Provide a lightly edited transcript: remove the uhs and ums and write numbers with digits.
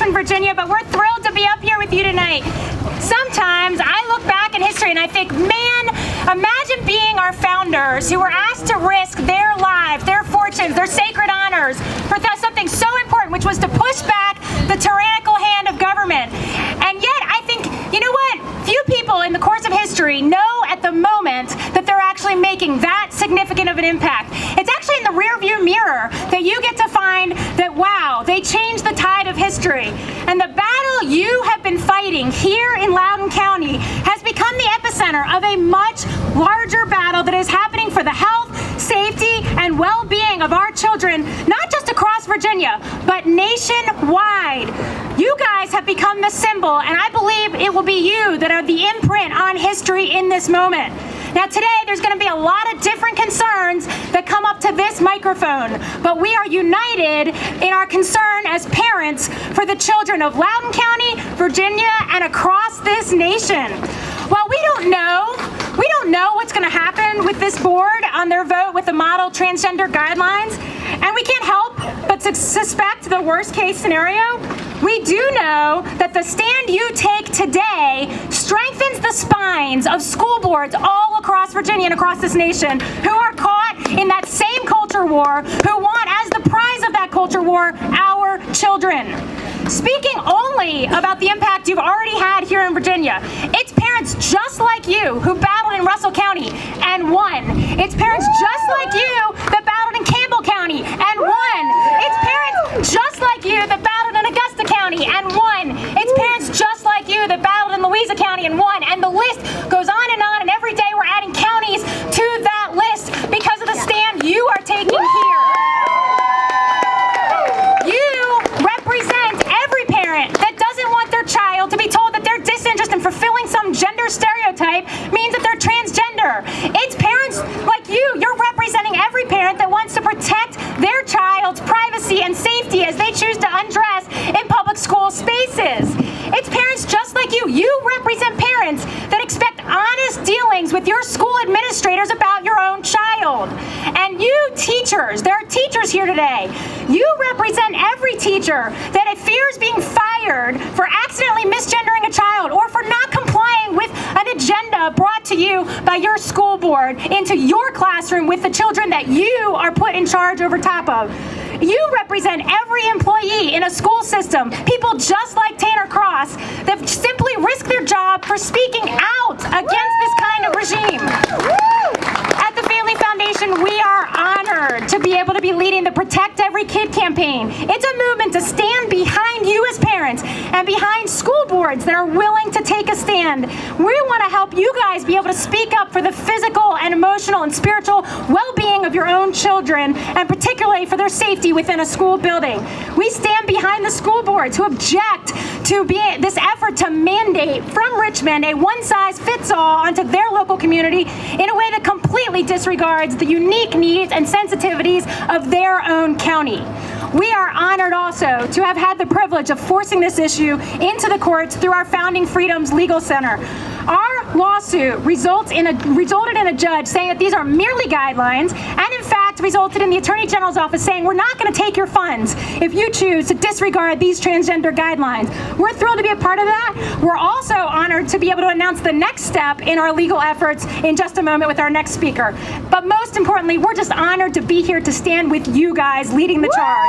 Richmond, Virginia, but we're thrilled to be up here with you tonight. Sometimes I look back in history and I think, man, imagine being our founders who were asked to risk their lives, their fortunes, their sacred honors for something so important, which was to push back the tyrannical hand of government. And yet, I think, you know what? Few people in the course of history know at the moment that they're actually making that significant of an impact. It's actually in the rearview mirror that you get to find that, wow, they changed the tide of history. And the battle you have been fighting here in Loudoun County has become the epicenter of a much larger battle that is happening for the health, safety, and well-being of our children, not just across Virginia, but nationwide. You guys have become the symbol, and I believe it will be you that are the imprint on history in this moment. Now today, there's going to be a lot of different concerns that come up to this microphone, but we are united in our concern as parents for the children of Loudoun County, Virginia, and across this nation. Well, we don't know what's going to happen with this board on their vote with the model transgender guidelines, and we can't help but suspect the worst case scenario. We do know that the stand you take today strengthens the spines of school boards all across Virginia and across this nation who are caught in that same culture war, who want as the prize of that culture war our children. Speaking only about the impact you've already had here in Virginia, it's parents just like you who battled in Russell County and won. It's parents just like you that battled in Campbell County and won. It's parents just like you that battled in Augusta County and won. It's parents just like you that battled in Louisa County and won. And the list goes on, and every day we're adding counties to that list because of the stand you are taking here. You represent every parent that doesn't want their child to be told that their disinterest in fulfilling some gender stereotype means that they're transgender. It's parents like you. You're representing every parent that wants to protect their child's privacy and safety as they choose to undress in public school spaces. It's parents just like you. You represent parents that expect honest dealings with your school administrators about your own child. And you teachers, there are teachers here today. You represent every teacher that fears being fired for accidentally misgendering a child or for not complying with an agenda brought to you by your school board into your classroom with the children that you are put in charge over top of. You represent every employee in a school system, people just like Tanner Cross, that simply risk their job for speaking out against this kind of regime. At the Family Foundation, we are honored to be able to be leading the Protect Every Kid campaign. It's a movement to stand behind you as parents and behind school boards that are willing to take a stand. We want to help you guys be able to speak up for the physical and emotional and spiritual well-being of your own children, and particularly for their safety within a school building. We stand behind the school boards who object to this effort to mandate from Richmond a one-size-fits-all onto their local community in a way that completely disregards the unique needs and sensitivities of their own county. We are honored also to have had the privilege of forcing this issue into the courts through our Founding Freedoms Legal Center. Our lawsuit resulted in a judge saying that these are merely guidelines, and in fact resulted in the Attorney General's office saying we're not going to take your funds if you choose to disregard these transgender guidelines. We're thrilled to be a part of that. We're also honored to be able to announce the next step in our legal efforts in just a moment with our next speaker. But most importantly, we're just honored to be here to stand with you guys leading the charge.